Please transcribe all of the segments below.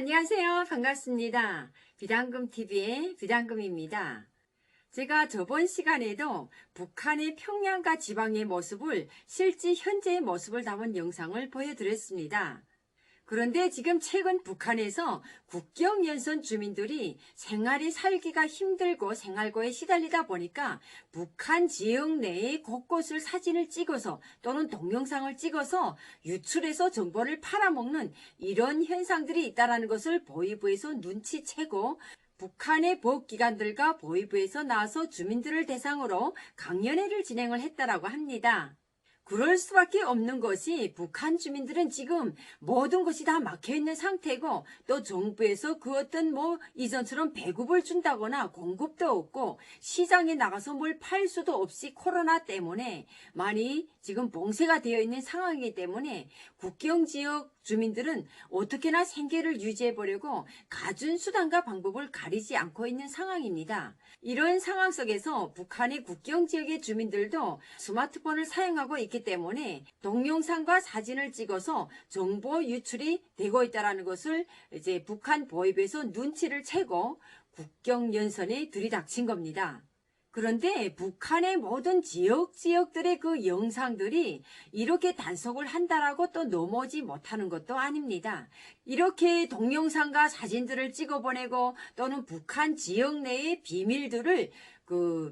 안녕하세요. 반갑습니다. 비단금TV의 비단금입니다. 제가 저번 시간에도 북한의 평양과 지방의 모습을 실제 현재의 모습을 담은 영상을 보여드렸습니다. 그런데 지금 최근 북한에서 국경연선 주민들이 생활이 살기가 힘들고 생활고에 시달리다 보니까 북한 지역 내에 곳곳을 사진을 찍어서 또는 동영상을 찍어서 유출해서 정보를 팔아먹는 이런 현상들이 있다는 것을 보위부에서 눈치채고 북한의 보호기관들과 보위부에서 나와서 주민들을 대상으로 강연회를 진행을 했다고 합니다. 그럴 수밖에 없는 것이 북한 주민들은 지금 모든 것이 다 막혀있는 상태고 또 정부에서 그 어떤 이전처럼 배급을 준다거나 공급도 없고 시장에 나가서 뭘 팔 수도 없이 코로나 때문에 많이 지금 봉쇄가 되어 있는 상황이기 때문에 국경지역 주민들은 어떻게나 생계를 유지해보려고 갖은 수단과 방법을 가리지 않고 있는 상황입니다. 이런 상황 속에서 북한의 국경지역의 주민들도 스마트폰을 사용하고 있기 때문에 동영상과 사진을 찍어서 정보 유출이 되고 있다는 것을 이제 북한 보위부에서 눈치를 채고 국경연선에 들이닥친 겁니다. 그런데 북한의 모든 지역들의 그 영상들이 이렇게 단속을 한다라고 또 넘어오지 못하는 것도 아닙니다. 이렇게 동영상과 사진들을 찍어보내고 또는 북한 지역 내의 비밀들을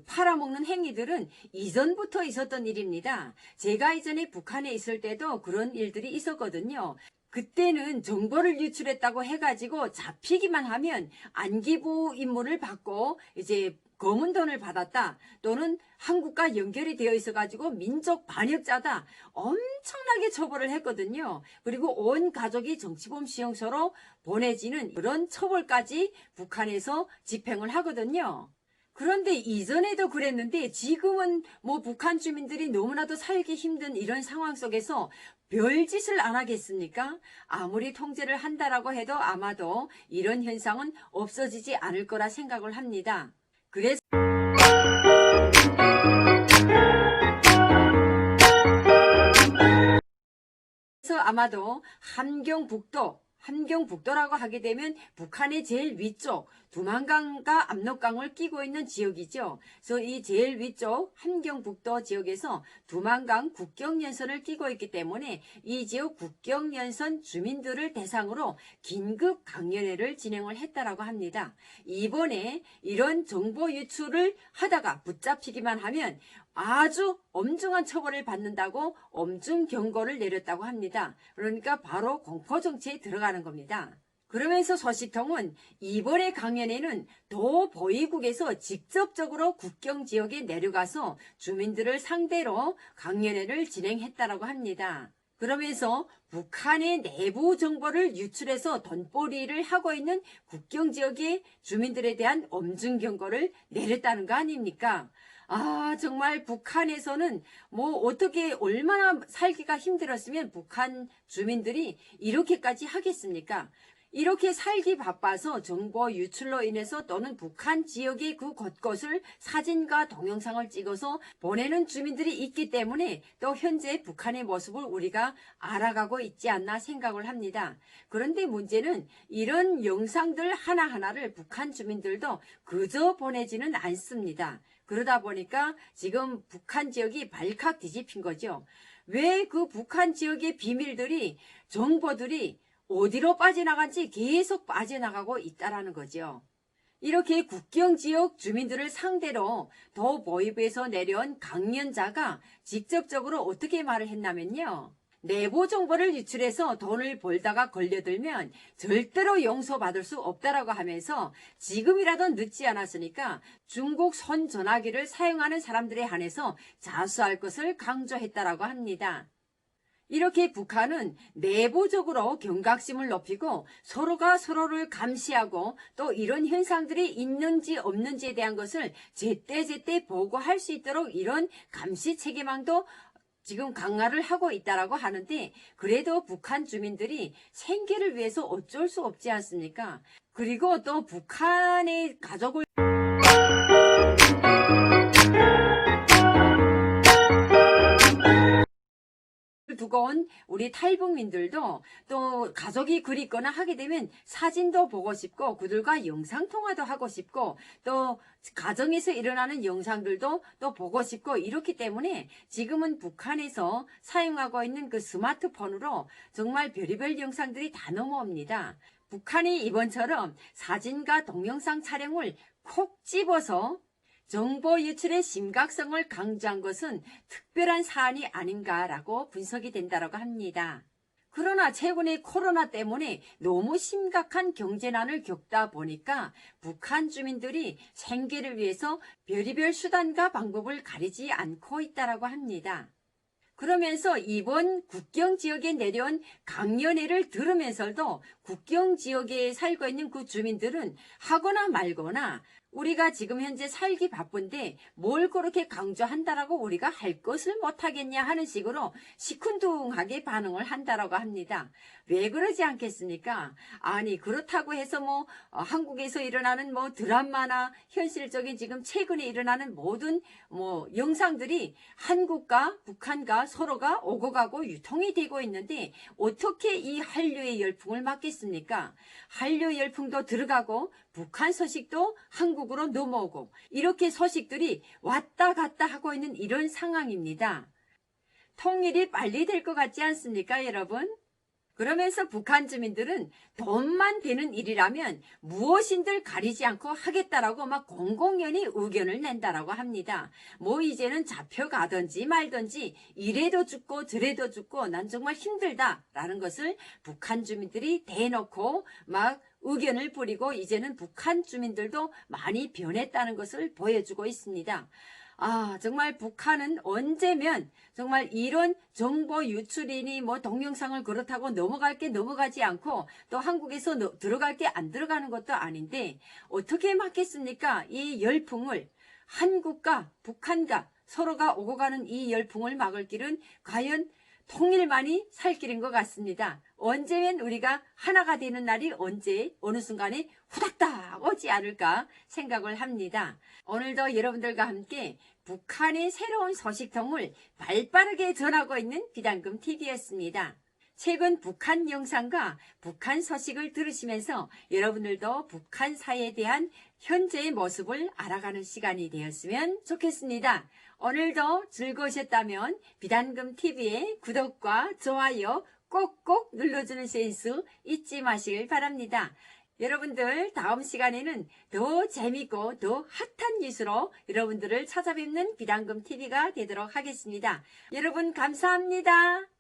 팔아먹는 행위들은 이전부터 있었던 일입니다. 제가 이전에 북한에 있을 때도 그런 일들이 있었거든요. 그때는 정보를 유출했다고 해가지고 잡히기만 하면 안기부 임무를 받고 이제 검은 돈을 받았다 또는 한국과 연결이 되어 있어가지고 민족 반역자다 엄청나게 처벌을 했거든요. 그리고 온 가족이 정치범 수용소로 보내지는 그런 처벌까지 북한에서 집행을 하거든요. 그런데 이전에도 그랬는데 지금은 북한 주민들이 너무나도 살기 힘든 이런 상황 속에서 별짓을 안 하겠습니까? 아무리 통제를 한다라고 해도 아마도 이런 현상은 없어지지 않을 거라 생각을 합니다. 그래서 아마도 함경북도라고 하게 되면 북한의 제일 위쪽 두만강과 압록강을 끼고 있는 지역이죠. 그래서 이 제일 위쪽 함경북도 지역에서 두만강 국경연선을 끼고 있기 때문에 이 지역 국경연선 주민들을 대상으로 긴급 강연회를 진행을 했다라고 합니다. 이번에 이런 정보 유출을 하다가 붙잡히기만 하면 아주 엄중한 처벌을 받는다고 엄중 경고를 내렸다고 합니다. 그러니까 바로 공포정치에 들어가는 겁니다. 그러면서 소식통은 이번에 강연회는 도보위국에서 직접적으로 국경지역에 내려가서 주민들을 상대로 강연회를 진행했다고 합니다. 그러면서 북한의 내부 정보를 유출해서 돈벌이를 하고 있는 국경지역의 주민들에 대한 엄중 경고를 내렸다는 거 아닙니까? 정말 북한에서는 어떻게 얼마나 살기가 힘들었으면 북한 주민들이 이렇게까지 하겠습니까? 이렇게 살기 바빠서 정보 유출로 인해서 또는 북한 지역의 그 곳곳을 사진과 동영상을 찍어서 보내는 주민들이 있기 때문에 또 현재 북한의 모습을 우리가 알아가고 있지 않나 생각을 합니다. 그런데 문제는 이런 영상들 하나하나를 북한 주민들도 그저 보내지는 않습니다. 그러다 보니까 지금 북한 지역이 발칵 뒤집힌 거죠. 왜 그 북한 지역의 비밀들이 정보들이 어디로 빠져나간지 계속 빠져나가고 있다라는 거죠. 이렇게 국경지역 주민들을 상대로 도보위부에서 내려온 강연자가 직접적으로 어떻게 말을 했냐면요. 내부 정보를 유출해서 돈을 벌다가 걸려들면 절대로 용서받을 수 없다라고 하면서 지금이라도 늦지 않았으니까 중국 손전화기를 사용하는 사람들에 한해서 자수할 것을 강조했다라고 합니다. 이렇게 북한은 내부적으로 경각심을 높이고 서로가 서로를 감시하고 또 이런 현상들이 있는지 없는지에 대한 것을 제때제때 보고할 수 있도록 이런 감시 체계망도 지금 강화를 하고 있다라고 하는데 그래도 북한 주민들이 생계를 위해서 어쩔 수 없지 않습니까? 그리고 또 북한의 가족을 두고 온 우리 탈북민들도 또 가족이 글 있거나 하게 되면 사진도 보고 싶고 그들과 영상통화도 하고 싶고 또 가정에서 일어나는 영상들도 또 보고 싶고 이렇기 때문에 지금은 북한에서 사용하고 있는 그 스마트폰으로 정말 별의별 영상들이 다 넘어옵니다. 북한이 이번처럼 사진과 동영상 촬영을 콕 집어서 정보 유출의 심각성을 강조한 것은 특별한 사안이 아닌가라고 분석이 된다고 합니다. 그러나 최근에 코로나 때문에 너무 심각한 경제난을 겪다 보니까 북한 주민들이 생계를 위해서 별의별 수단과 방법을 가리지 않고 있다고 합니다. 그러면서 이번 국경 지역에 내려온 강연회를 들으면서도 국경 지역에 살고 있는 그 주민들은 하거나 말거나 우리가 지금 현재 살기 바쁜데 뭘 그렇게 강조한다라고 우리가 할 것을 못하겠냐 하는 식으로 시큰둥하게 반응을 한다라고 합니다. 왜 그러지 않겠습니까? 아니 그렇다고 해서 한국에서 일어나는 드라마나 현실적인 지금 최근에 일어나는 모든 영상들이 한국과 북한과 서로가 오고 가고 유통이 되고 있는데 어떻게 이 한류의 열풍을 막겠습니까? 한류 열풍도 들어가고 북한 소식도 한국으로 넘어오고 이렇게 소식들이 왔다 갔다 하고 있는 이런 상황입니다. 통일이 빨리 될 것 같지 않습니까, 여러분? 그러면서 북한 주민들은 돈만 되는 일이라면 무엇인들 가리지 않고 하겠다라고 막 공공연히 의견을 낸다라고 합니다. 이제는 잡혀가든지 말든지 이래도 죽고 저래도 죽고 난 정말 힘들다라는 것을 북한 주민들이 대놓고 막 의견을 부리고 이제는 북한 주민들도 많이 변했다는 것을 보여주고 있습니다. 정말 북한은 언제면 정말 이런 정보 유출이니 동영상을 그렇다고 넘어갈 게 넘어가지 않고 또 한국에서 들어갈 게 안 들어가는 것도 아닌데 어떻게 막겠습니까? 이 열풍을 한국과 북한과 서로가 오고 가는 이 열풍을 막을 길은 과연 통일만이 살 길인 것 같습니다. 언제면 우리가 하나가 되는 날이 언제 어느 순간에 후닥닥 오지 않을까 생각을 합니다. 오늘도 여러분들과 함께 북한의 새로운 소식통을 발빠르게 전하고 있는 비단금TV였습니다. 최근 북한 영상과 북한 소식을 들으시면서 여러분들도 북한 사회에 대한 현재의 모습을 알아가는 시간이 되었으면 좋겠습니다. 오늘도 즐거우셨다면 비단금TV의 구독과 좋아요 꼭꼭 눌러주는 센스 잊지 마시길 바랍니다. 여러분들 다음 시간에는 더 재밌고 더 핫한 뉴스로 여러분들을 찾아뵙는 비단금TV가 되도록 하겠습니다. 여러분 감사합니다.